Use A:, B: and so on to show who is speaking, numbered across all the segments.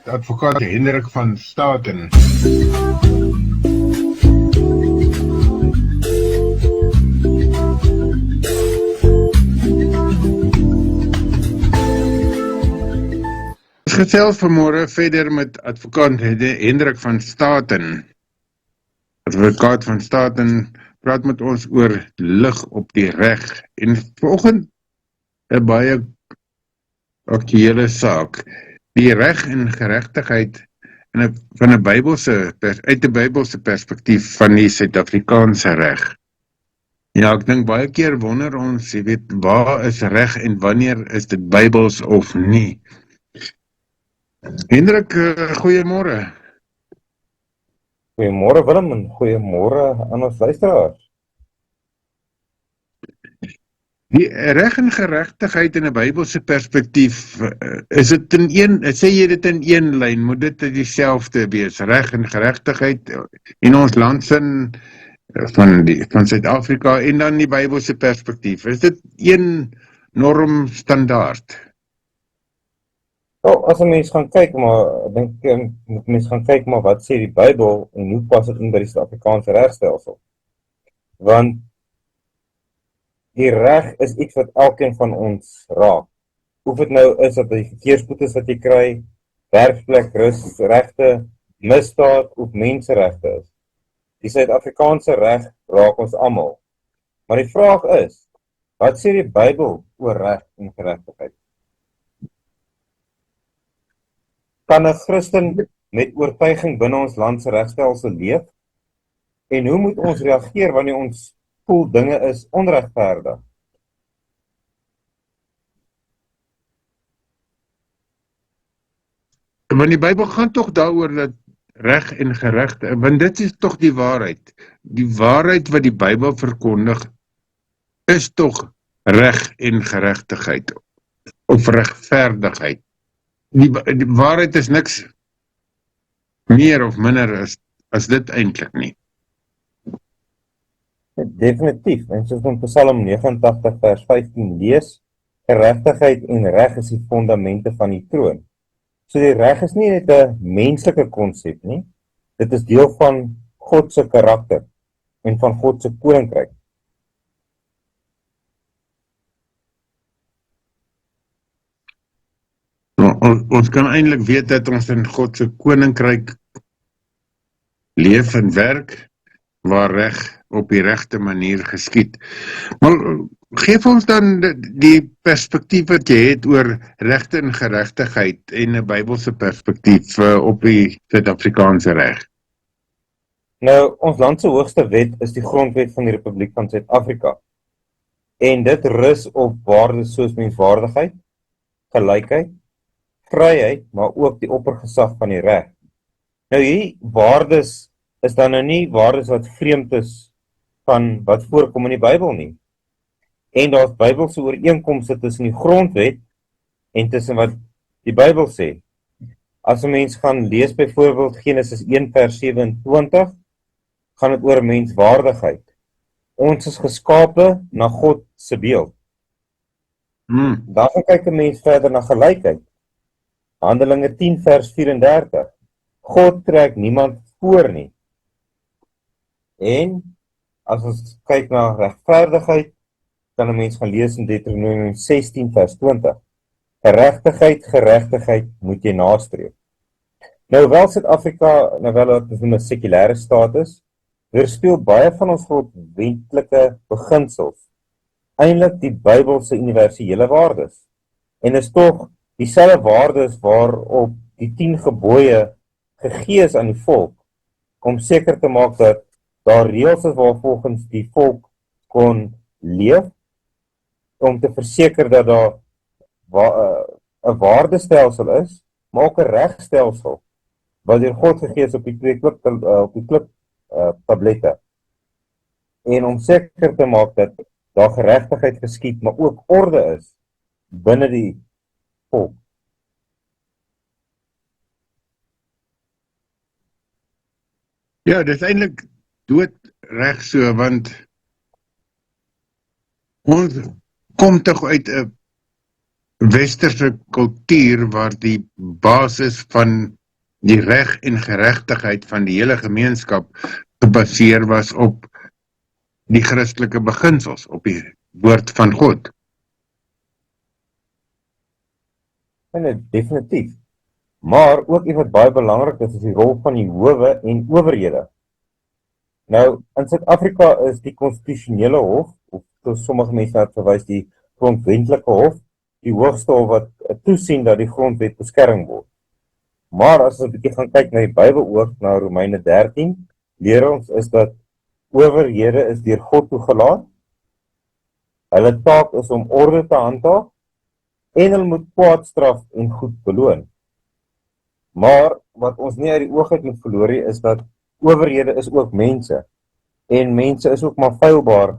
A: Advokaat Hendrik van Staten. Ons gesels vanmôre verder met advokaat Hendrik van Staten. Advokaat van Staten praat met ons oor lig op die reg. En vanoggend 'n baie aktuele saak. Die reg en geregtigheid van 'n Bybelse uit 'n Bybelse perspektief van die Suid-Afrikaanse reg. Ja, ek dink baie keer wonder ons, jy weet, waar is reg en wanneer is dit Bybels of nie? Hendrik, goeiemôre.
B: Goeiemôre Willem en goeiemôre aan ons luisteraars.
A: Die reg en geregtigheid in 'n Bybelse perspektief, is dit sê jy dit in een lyn, moet dit dieselfde wees, reg en geregtigheid in ons landsin van Suid-Afrika en dan die Bybelse perspektief. Is dit een norm standaard?
B: Nou, as 'n mens gaan kyk, maar ek dink moet mens gaan kyk maar wat sê die Bybel en hoe pas dit in by die Suid-Afrikaanse regstelsel? Want die reg is iets wat elkeen van ons raak. Of dit nou is dat die verkeersboetes wat jy kry, werkplek, rusregte, misdaad of menseregte is. Die Suid-Afrikaanse reg raak ons almal. Maar die vraag is, wat sê die Bybel oor reg en geregtigheid? Kan 'n Christen met oortuiging binne ons land se regstelsel leef? En hoe moet ons reageer wanneer ons voel dinge is onregverdig?
A: Want die Bybel gaan tog daaroor dat reg en geregtigheid, want dit is tog die waarheid. Die waarheid wat die Bybel verkondig is tog reg en geregtigheid of regverdigheid. Die waarheid is niks meer of minder as dit eintlik nie.
B: Definitief, en soos in Psalm 89 vers 15 lees, geregtigheid en reg is die fondamente van die troon. So die reg is nie net 'n menslike konsep nie, dit is deel van God se karakter en van God se koninkryk.
A: Ons kan eintlik weet dat ons in God se koninkryk leef en werk, waar reg op die regte manier geskied. Maar geef ons dan die perspektief wat jy het oor regte en geregtigheid en 'n Bybelse perspektief op die Suid-Afrikaanse reg.
B: Nou, ons land se hoogste wet is die Grondwet van die Republiek van Suid-Afrika. En dit rus op waardes soos menswaardigheid, gelykheid, vryheid, maar ook die oppergesag van die reg. Nou hierdie waardes is dan nou nie waardes wat vreemd is van wat voorkom in die Bybel nie. En daar's Bybelse ooreenkomste tussen die Grondwet en tussen wat die Bybel sê. As 'n mens gaan lees byvoorbeeld Genesis 1 vers 27, gaan dit oor menswaardigheid. Ons is geskape na God se beeld. Dan gaan kyk 'n mens verder na gelykheid. Handelinge 10 vers 34. God trek niemand voor nie. En as ons kyk na regverdigheid, kan 'n mens gaan lees in Deuteronomium 16 vers 20. Geregtigheid moet jy nastreef. Nou wel Suid-Afrika, nou wel dit 'n sekulêre staat is, weerspieël baie van ons grondwetlike beginsels eintlik die Bybel se universele waardes. En is tog dieselfde waardes waarop die 10 gebooie gegee is aan die volk, om seker te maak dat daar reëls is waarvolgens die volk kon leef, om te verseker dat daar 'n waardestelsel is, maar ook 'n regstelsel, wat deur God gegee is op die kliptablette. En om seker te maak dat daar geregtigheid geskied, maar ook orde is binne die volk.
A: Ja, dit is eintlik doodreg so, want ons kom tog uit 'n westerse kultuur waar die basis van die reg en geregtigheid van die hele gemeenskap gebaseer was op die Christelike beginsels, op die woord van God.
B: En definitief. Maar ook iets wat baie belangrik is die rol van die howe en owerhede. Nou, in Suid-Afrika is die konstitusionele hof, of soos sommige mense het verwys, die grondwetlike hof, die hoogste hof wat toesien dat die grondwet beskerm word. Maar as ons 'n bietjie gaan kyk na die Bybel ook, na Romeine 13, leer ons is dat owerhede is deur God toegelaat. Hulle taak is om orde te handhaaf en hulle moet kwaad straf en goed beloon. Maar wat ons nie uit die oog uit moet verloor nie, is dat owerhede is ook mense. En mense is ook maar feilbaar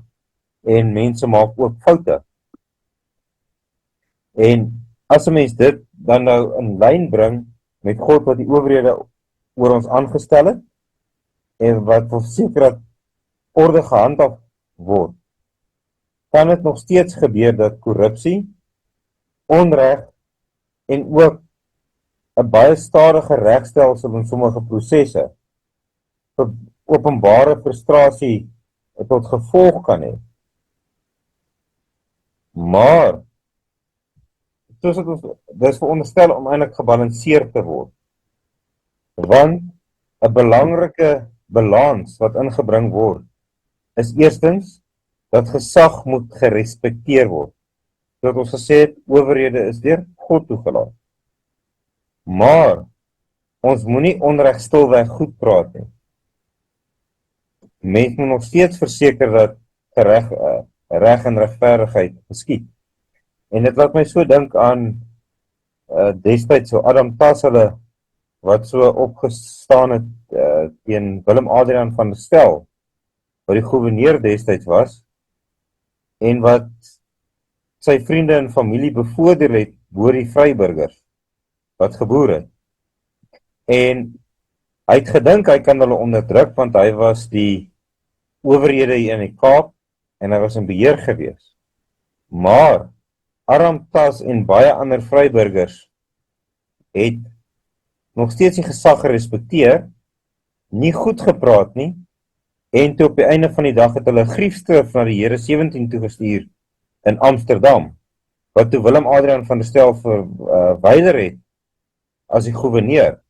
B: en mense maak ook foute. En as 'n mens dit dan nou in lyn bring met God wat die owerhede oor ons aangestel het en wat verseker dat orde gehandhaaf word, kan dit nog steeds gebeur dat korrupsie, onreg en ook 'n baie stadige regstelsel in sommige prosesse vir openbare frustrasie tot gevolg kan hê. Maar soos dit ons dis veronderstel om eintlik gebalanseerd te word. Want 'n belangrike balans wat ingebring word is eerstens dat gesag moet gerespekteer word. Soos ons gesê het, owerhede is deur God toegelaat. Maar ons moenie onreg stilweg goed praat nie. Mens moet nog steeds verseker dat reg en regverdigheid geskied. En dit laat my so dink aan destyds so Adam Tas hulle wat so opgestaan het teen Willem Adriaan van der Stel, wat die gouverneur destyds was en wat sy vriende en familie bevoordeel het bo die vryburgers wat geboer het. En hy het gedink hy kan hulle onderdruk want hy was die owerhede hier in die Kaap en hy was in beheer gewees. Maar Aram Tas en baie ander vryburgers het nog steeds die gesag gerespekteer, nie goed gepraat nie, en toe op die einde van die dag het hulle 'n griefskrif na die Here 17 toegestuur in Amsterdam, wat toe Willem Adriaan van der Stel verwyder het as die gouverneur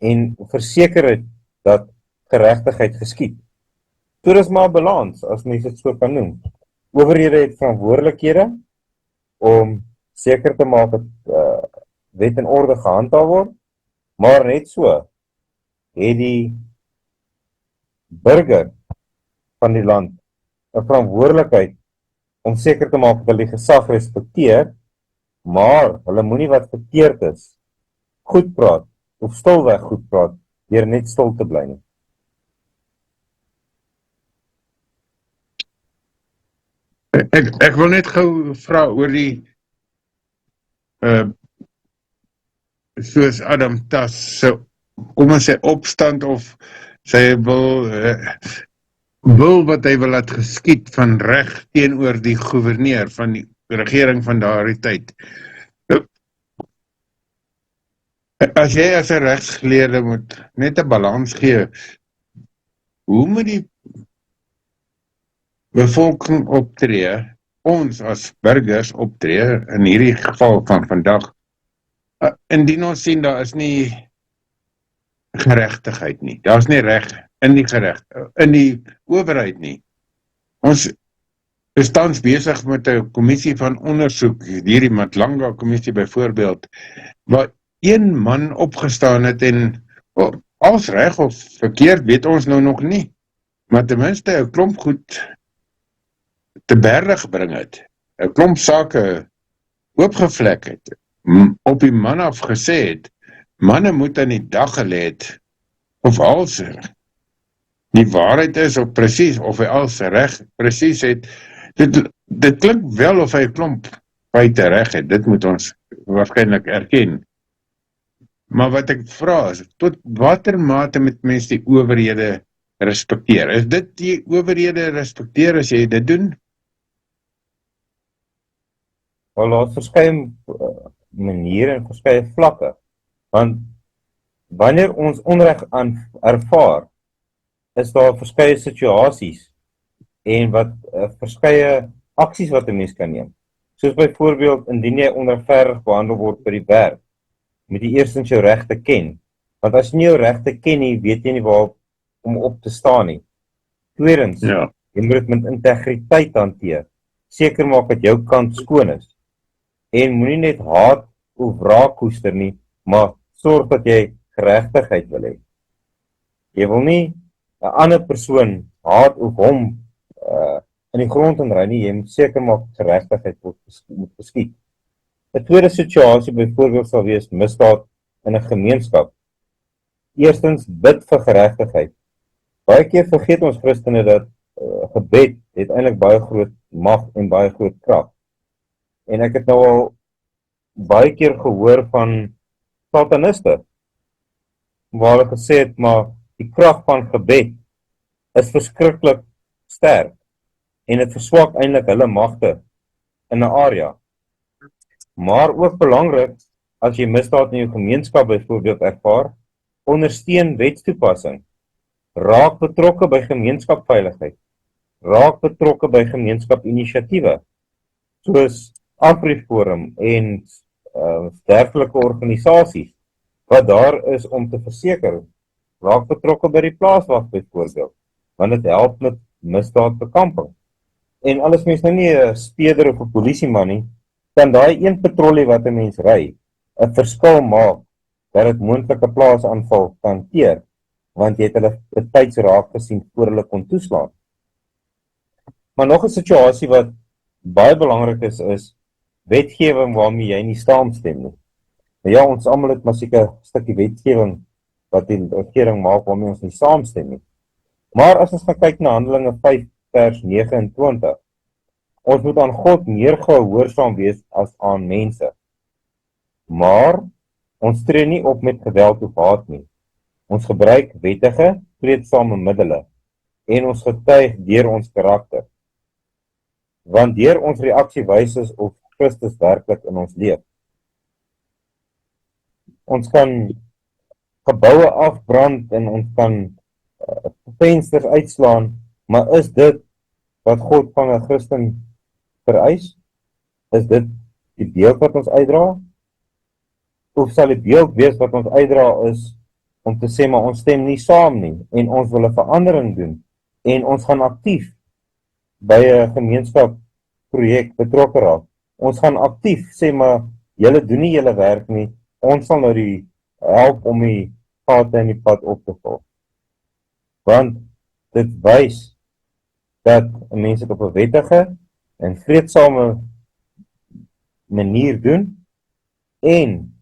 B: en verseker het dat geregtigheid geskied. So dis maar 'n balans, as mens dit so kan noem. Owerhede het verantwoordelikhede om seker te maak dat wet en orde gehandhaaf word, maar net so het die burger van die land 'n verantwoordelikheid om seker te maak dat hulle die gesag respekteer, maar hulle moenie wat verkeerd is goed praat of stilweg goed praat deur net stil te bly nie.
A: Ek wil net gou vra oor die soos Adam Tas se kom ons sê opstand of sy wil wat hy wil laat geskied van reg teenoor die gouverneur van die regering van daardie tyd. As jy as 'n regsgeleerde moet net 'n balans gee, hoe moet die bevolking optree, ons as burgers optree, in hierdie geval van vandag, indien ons sien daar is nie geregtigheid nie, daar is nie reg in die owerheid nie. Ons is tans besig met 'n kommissie van ondersoek, hierdie Matlanga kommissie byvoorbeeld, waar een man opgestaan het en als reg of verkeerd weet ons nou nog nie, maar ten minste 'n klomp goed te berde gebring het, 'n klomp sake oopgevlek het, op die man af gesê het, manne moet aan die dag gelê het, of als die waarheid is, of presies, of hy als reg presies het, dit klink wel of hy 'n klomp feite reg het, dit moet ons waarskynlik erken. Maar wat ek vra is, tot watter mate moet mens die owerhede respekteer? Is dit die owerhede respekteer as jy dit doen?
B: Wel, daar's verskeie maniere en verskeie vlakke. Want wanneer ons onreg ervaar, is daar verskeie situasies en wat verskeie aksies wat 'n mens kan neem. Soos byvoorbeeld, indien jy onregverdig behandel word by die werk, moet jy eerstens jou regte ken. Want as jy nie jou regte ken nie, weet jy nie waar om op te staan nie. Tweedens,
A: Ja.
B: jy moet dit met integriteit hanteer. Seker maak dat jou kant skoon is. En moenie net haat of wraak koester nie, maar sorg dat jy geregtigheid wil hê. Jy wil nie 'n ander persoon haat of hom in die grond inry nie, jy moet seker maak geregtigheid moet geskied. 'n Tweede situasie byvoorbeeld sal wees misdaad in 'n gemeenskap. Eerstens, bid vir geregtigheid. Baie keer vergeet ons Christene dat gebed het eintlik baie groot mag en baie groot krag. En ek het nou al baie keer gehoor van sataniste waar hulle gesê het, maar die krag van gebed is verskriklik sterk en dit verswak eintlik hulle magte in 'n area. Maar ook belangrik, as jy misdaad in jou gemeenskap byvoorbeeld ervaar, ondersteun wetstoepassing. Raak betrokke by gemeenskapveiligheid. Raak betrokke by gemeenskapinisiatiewe, soos AfriForum en dergelike organisasies wat daar is om te verseker. Raak betrokke by die plaaswag byvoorbeeld, want dit help met misdaadbekamping. En alles mens nou nie 'n speurder of 'n polisieman nie, kan daai een patrollie wat 'n mens ry 'n verskil maak dat dit moontlike plaasaanval kan hanteer, want jy het hulle betyds raak gesien voor hulle kon toeslaan. Maar nog 'n situasie wat baie belangrik is wetgewing waarmee jy nie saamstem nie. Ja, ons almal het maar seker 'n stukkie wetgewing wat die regering maak waarmee ons nie saamstem nie. Maar as ons gaan kyk na Handelinge 5 vers 29, ons moet aan God meer gehoorsaam wees as aan mense. Maar ons tree nie op met geweld of haat nie. Ons gebruik wettige, vreedsame middele en ons getuig deur ons karakter. Want deur ons reaksie wys is of Christus werklik in ons leef. Ons kan geboue afbrand en ons kan vensters uitslaan, maar is dit wat God van 'n Christen vereis? Is dit die beeld wat ons uitdra? Of sal die beeld wees wat ons uitdra is om te sê maar ons stem nie saam nie en ons wil 'n verandering doen en ons gaan aktief by 'n gemeenskapprojek betrokke raak. Ons gaan aktief sê maar julle doen nie julle werk nie, ons sal nou die help om die gate in die pad op te vul. Want dit wys dat mense dit op 'n wettige en vreedsame manier doen en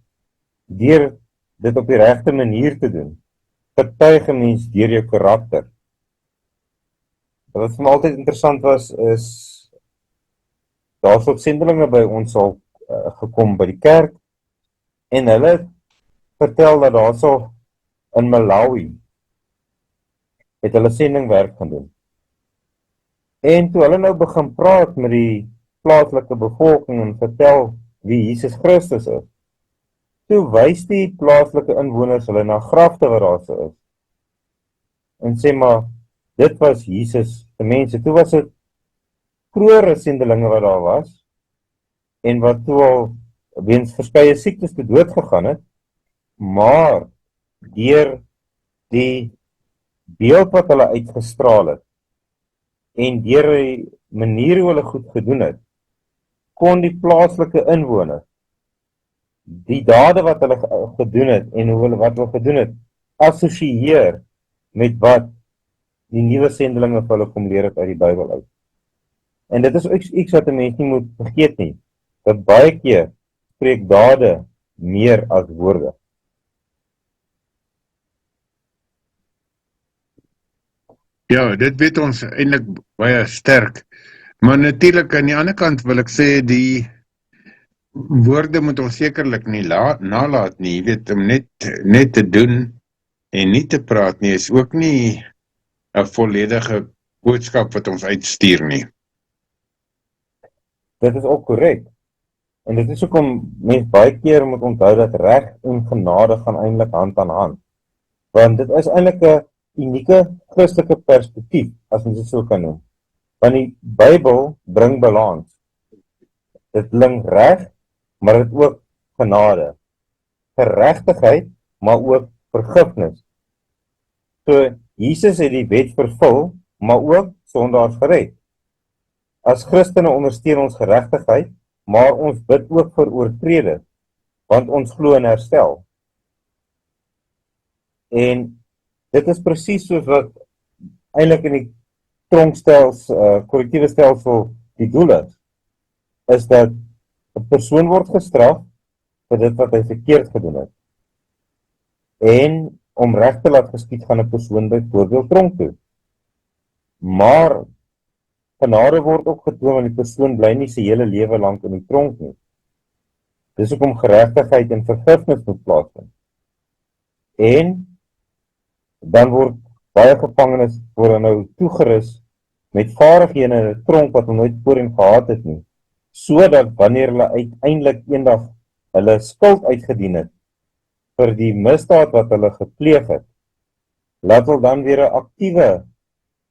B: deur dit op die regte manier te doen, getuig 'n mens deur jou karakter. Wat vir my altyd interessant was, is daar's ook sendelinge by ons al gekom by die kerk en hulle vertel dat daarso in Malawi het hulle sendingwerk gaan doen. En toe hulle nou begin praat met die plaaslike bevolking en vertel wie Jesus Christus is, toe wys die plaaslike inwoners hulle na grafte wat daar so is. En sê maar, dit was Jesus se mense. Toe was dit vroeëre sendelinge wat daar was, en wat toe al weens verskeie siektes te dood gegaan het, maar deur die beeld wat hulle uitgestraal het, en deur die manier hoe hulle goed gedoen het, kon die plaaslike inwoners die dade wat hulle gedoen het en wat hulle gedoen het, assosieer met wat die nuwe sendelinge vir hulle kom leer het uit die Bybel uit. En dit is ook iets wat 'n mens nie moet vergeet nie, dat baie keer spreek dade meer as woorde.
A: Ja, dit weet ons eintlik baie sterk. Maar natuurlik aan die ander kant wil ek sê die woorde moet ons sekerlik nie nalat nie. Jy weet, om net te doen en nie te praat nie is ook nie 'n volledige boodskap wat ons uitstuur nie.
B: Dit is ook korrek. En dit is hoekom mense baie keer moet onthou dat reg en genade gaan eintlik hand aan hand. Want dit is eintlik 'n unieke Christelike perspektief, as ons dit so kan noem. Want die Bybel bring balans. Dit bring reg, maar dit ook genade. Geregtigheid, maar ook vergifnis. So Jesus het die wet vervul, maar ook sondaars gered. As Christene ondersteun ons geregtigheid, maar ons bid ook vir oortreders, want ons glo in herstel. En dit is presies soos wat eintlik in die korrektiewe stelsel die doel is dat 'n persoon word gestraf vir dit wat hy verkeerd gedoen het. En om reg te laat geskied gaan 'n persoon byvoorbeeld tronk toe. Maar genade word ook getoon want die persoon bly nie sy hele lewe lank in die tronk nie. Dis hoekom geregtigheid en vergifnis moet plaasvind. En dan word baie gevangenes word nou toegerus met vaardighede in 'n tronk wat hulle nooit voorheen gehad het nie, sodat wanneer hulle uiteindelik eendag hulle skuld uitgedien het vir die misdaad wat hulle gepleeg het, laat hulle dan weer 'n aktiewe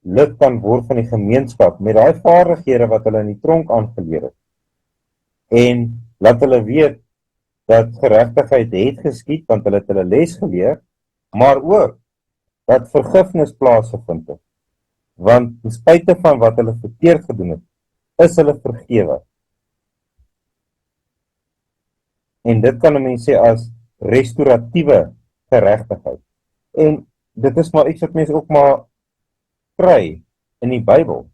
B: lid kan word van die gemeenskap met daai vaardighede wat hulle in die tronk aangeleer het. En laat hulle weet dat geregtigheid het geskied want hulle het hulle les geleer, maar ook dat vergifnis plaasgevind het. Want ten spyte van wat hulle verkeerd gedoen het, is hulle vergewe. En dit kan 'n mens sê as restoratiewe geregtigheid. En dit is maar iets wat mense ook maar kry in die Bybel.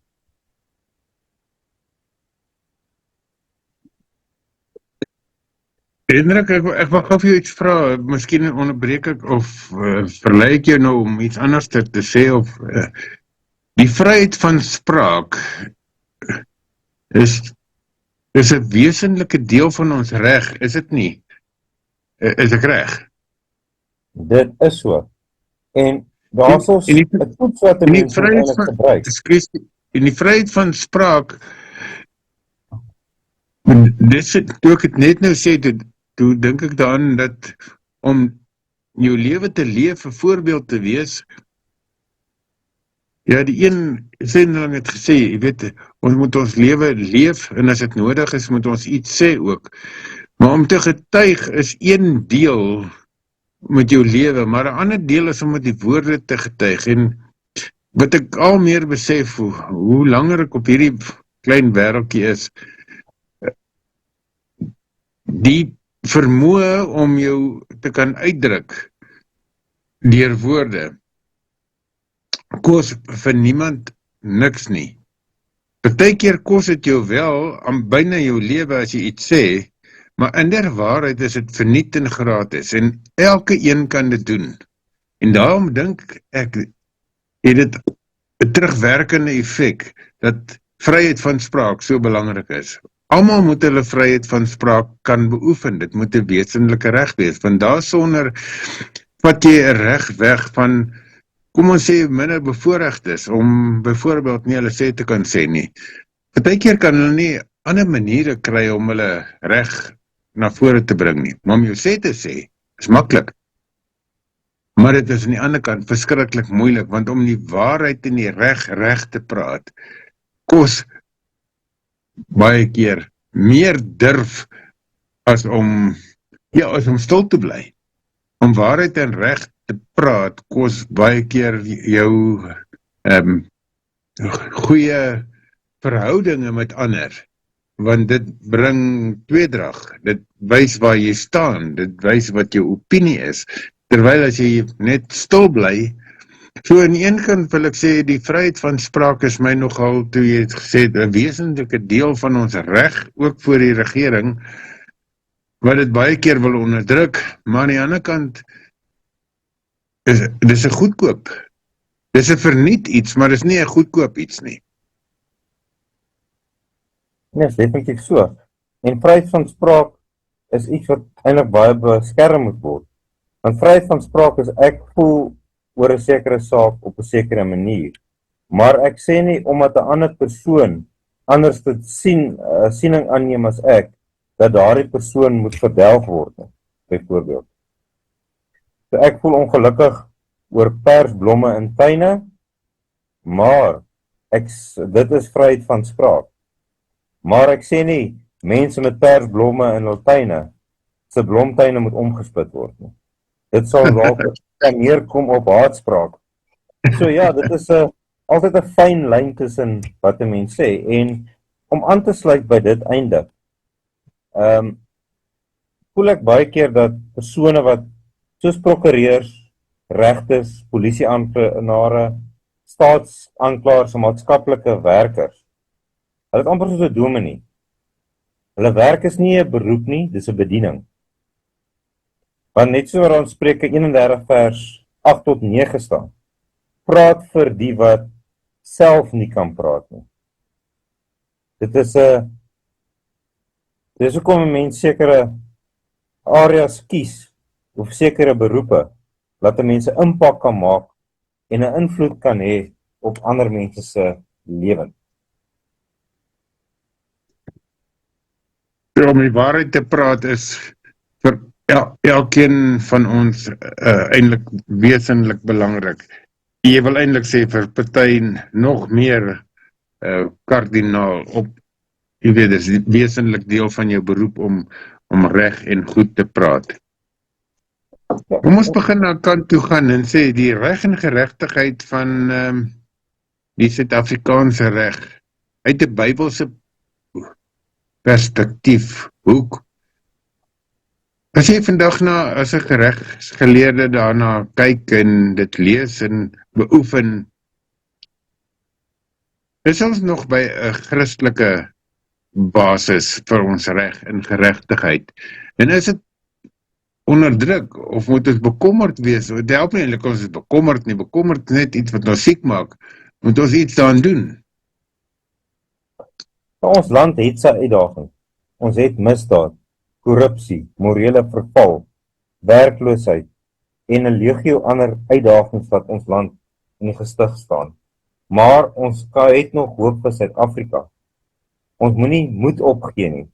A: Hendrik, ek wil gou vir jou iets vra, miskien onderbreek ek of verlei ek jou nou om iets anders te sê, of die vryheid van spraak is 'n wesenlike deel van ons reg, is dit nie? Is ek reg?
B: Dit is so. En daar's ons 'n toets wat 'n mens eintlik gebruik.
A: En die vryheid van spraak, toe ek het net nou sê, toe dink ek daaraan dat om jou lewe te leef, 'n voorbeeld te wees. Ja, die een sendeling het gesê, jy weet, ons moet ons lewe leef, en as dit nodig is, moet ons iets sê ook. Maar om te getuig is een deel met jou lewe, maar 'n ander deel is om met die woorde te getuig. En wat ek al meer besef, hoe langer ek op hierdie klein wêreldjie is, die vermoë om jou te kan uitdruk deur woorde kos vir niemand niks nie. Partykeer kos dit jou wel aan byna jou lewe as jy iets sê, maar in der waarheid is dit verniet en gratis en elke een kan dit doen. En daarom dink ek het dit 'n terugwerkende effek dat vryheid van spraak so belangrik is. Almal moet hulle vryheid van spraak kan beoefen. Dit moet 'n wesenlike reg wees, want daarsonder vat jy 'n reg weg van, kom ons sê, minder bevoorregtes om byvoorbeeld nie hulle sê te kan sê nie. Partykeer kan hulle nie ander maniere kry om hulle reg na vore te bring nie. Maar om jou sê te sê is maklik. Maar dit is aan die ander kant verskriklik moeilik, want om die waarheid en die reg te praat, kos baie keer meer durf as om stil te bly. Om waarheid en reg te praat kos baie keer jou goeie verhoudinge met ander, want dit bring tweedrag, dit wys waar jy staan, dit wys wat jou opinie is, terwyl as jy net stil bly. So aan die een kant wil ek sê, die vryheid van spraak is my nogal, toe jy het gesê, 'n wesenlike deel van ons reg, ook voor die regering, wat dit baie keer wil onderdruk, maar aan die ander kant, dis 'n goedkoop. Dis 'n verniet iets, maar dis nie 'n goedkoop iets nie.
B: Nee, definitief so. En vryheid van spraak is iets wat eintlik baie beskerm moet word. Want vryheid van spraak is ek voel oor 'n sekere saak op 'n sekere manier. Maar ek sê nie omdat 'n ander persoon anders te siening aanneem as ek, dat daardie persoon moet verdelg word, byvoorbeeld. So ek voel ongelukkig oor persblomme in tuine, maar dit is vryheid van spraak. Maar ek sê nie, mense met persblomme in hul tuine, se blomtuine moet omgespit word nie. Dit sal dalk kan neerkom op haatspraak. So ja, dit is altyd 'n fyn lyn tussen wat 'n mens sê, en om aan te sluit by dit einde, voel ek baie keer dat persone wat soos prokureurs, regters, polisieamptenare, staatsaanklaers en maatskaplike werkers, hulle is amper soos 'n dominee. Hulle werk is nie 'n beroep nie, dis 'n bediening. Want net so waar ons Spreuke 31 vers 8 tot 9 staan, praat vir die wat self nie kan praat nie. Dit is hoekom 'n mens sekere areas kies, of sekere beroepe, dat 'n mens 'n impak kan maak en 'n invloed kan hê op ander mense se lewens.
A: Om die waarheid te praat is vir elkeen van ons eintlik wesenlik belangrik. Jy wil eintlik sê vir party nog meer kardinaal op, jy weet, dis wesenlik deel van jou beroep om reg en goed te praat. Kom ons begin na kant toe gaan en sê die reg en geregtigheid van die Suid-Afrikaanse reg uit 'n Bybelse perspektief, hoek. As jy vandag as 'n geregsgeleerde daarna kyk en dit lees en beoefen, is ons nog by 'n Christelike basis vir ons reg en geregtigheid. En is dit onderdruk of moet ons bekommerd wees? Dit help nie eintlik ons is bekommerd nie, bekommerd net iets wat ons siek maak. Moet ons iets daaraan doen?
B: Ons land het sy uitdagings. Ons het misdaad, korrupsie, morele verval, werkloosheid en 'n legio ander uitdagings wat ons land in die gestig staan. Maar ons het nog hoop vir Suid-Afrika. Ons moenie moed opgee nie.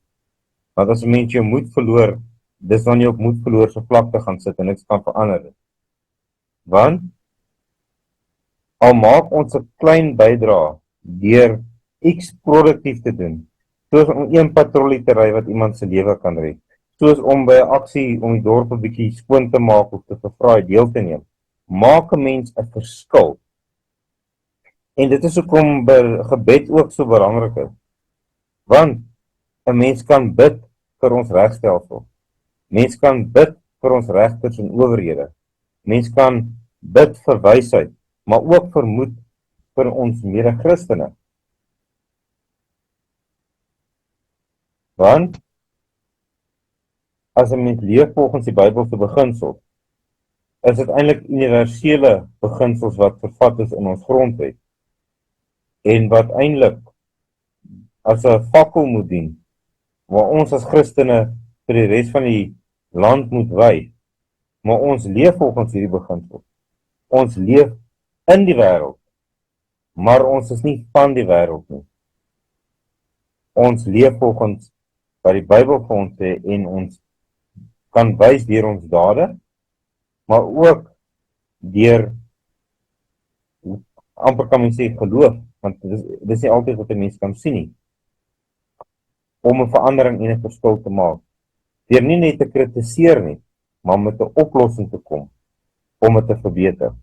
B: Want as 'n mens jou moed verloor, dis dan jy op moed verloor se vlakte gaan sit en niks kan verander nie. Want al maak ons 'n klein bydrae deur iets produktief te doen, soos om een patrollie te ry wat iemand se lewe kan red, soos om by 'n aksie om die dorp 'n bietjie skoon te maak of te vervraai deel te neem, maak 'n mens 'n verskil. En dit is hoekom gebed ook so belangrik is. Want 'n mens kan bid vir ons regstelsel. Mens kan bid vir ons regters en owerhede. Mens kan bid vir wysheid, maar ook vir moed vir ons mede-Christene. Want as 'n mens leef volgens die Bybelse beginsels, is dit eintlik universele beginsels wat vervat is in ons grondwet en wat eintlik as 'n fakkel moet dien, waar ons as Christene vir die res van die land moet wys. Maar ons leef volgens hierdie beginsels. Ons leef in die wêreld, maar ons is nie van die wêreld nie. Ons leef volgens wat die Bybel vir ons sê en ons kan wys deur ons dade, maar ook deur amper kan mens sê geloof, want dis nie altyd wat 'n mens kan sien nie, om 'n verandering en 'n verskil te maak. Deur nie net te kritiseer nie, maar met 'n oplossing te kom om dit te verbeter.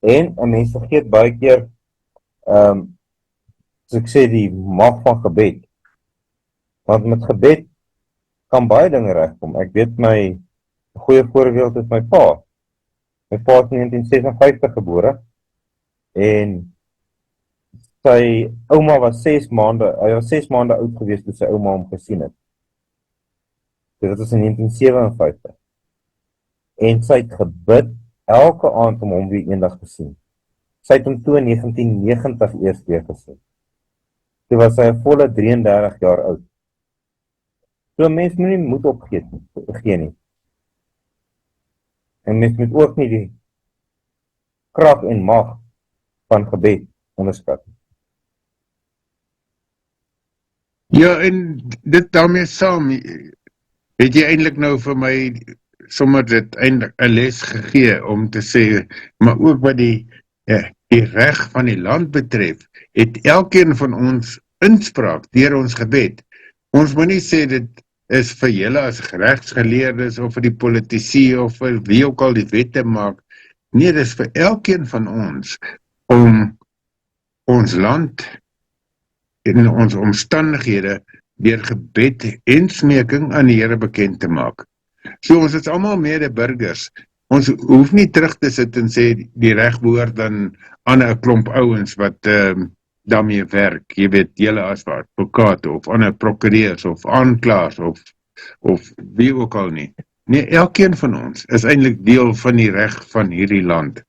B: En 'n mens vergeet baie keer soos ek sê, die mag van gebed. Want met gebed kan baie dinge regkom. Ek weet my goeie voorbeeld is my pa. My pa is in 1956 gebore en sy ouma was 6 maande, hy was 6 maande oud gewees toe sy ouma hom gesien het. Dit was in 1957. En sy het gebid elke aand om hom weer eendag te sien. Sy het hom toe in 1990 eers weer gesien. Toe was hy 'n volle 33 jaar oud. So mens moet nie moed opgee nie. En mens moet ook nie die krag en mag van gebed onderskat nie.
A: Ja, en dit daarmee saam, het jy eintlik nou vir my sommer dit eintlik 'n les gegee om te sê, maar ook wat die reg van die land betref, het elkeen van ons inspraak deur ons gebed. Ons moet nie sê dit is vir julle as regsgeleerdes of vir die politici of vir wie ook al die wette maak. Nee, dit is vir elkeen van ons om ons land en ons omstandighede deur gebed en smeking aan die Here bekend te maak. So ons is almal medeburgers. Ons hoef nie terug te sit en sê die reg behoort dan aan 'n klomp ouens wat daarmee werk. Jy weet, julle as advokate of ander prokureurs of aanklaers of wie ook al nie. Nee, elkeen van ons is eintlik deel van die reg van hierdie land.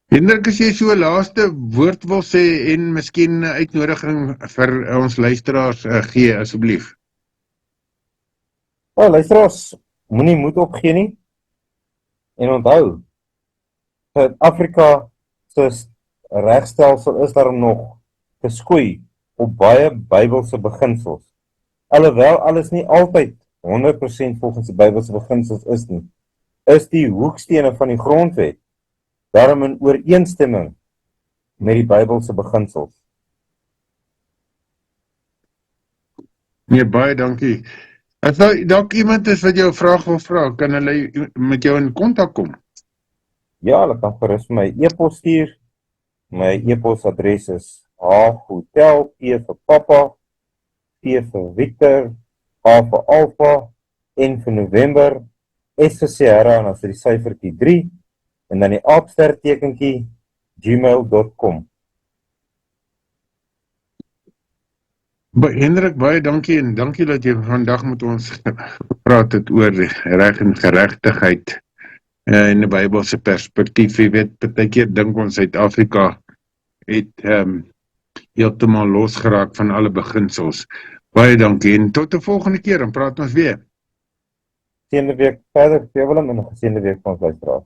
A: Hendrik, as jy so 'n laaste woord wil sê en miskien 'n uitnodiging vir ons luisteraars gee asseblief.
B: Luisteraars, moenie moed opgee nie. En onthou, Suid-Afrika se regstelsel is daar nog geskoei op baie Bybelse beginsels. Alhoewel alles nie altyd 100% volgens die Bybelse beginsels is nie, is die hoekstene van die grondwet daarom in ooreenstemming met die Bybelse beginsels.
A: Nee, baie dankie. As daar dalk iemand is wat jou 'n vraag wil vra, kan hulle met jou in kontak kom?
B: Ja, hulle kan gerus my e-pos stuur. My e-posadres is hotel, P vir papa, P vir Victor, A vir Alpha, N vir November, S vir Sierra en dan is die syfertjie 3 en dan die @ gmail.com.
A: Hendrik, baie dankie en dankie dat jy vandag met ons gepraat het oor reg en geregtigheid in 'n Bybelse perspektief. Jy weet, baie keer dink ons Suid-Afrika het heeltemal losgeraak van alle beginsels. Baie dankie en tot 'n volgende keer, dan praat ons weer.
B: Geseënde week verder, Willem, en 'n geseënde week van ons luisteraars.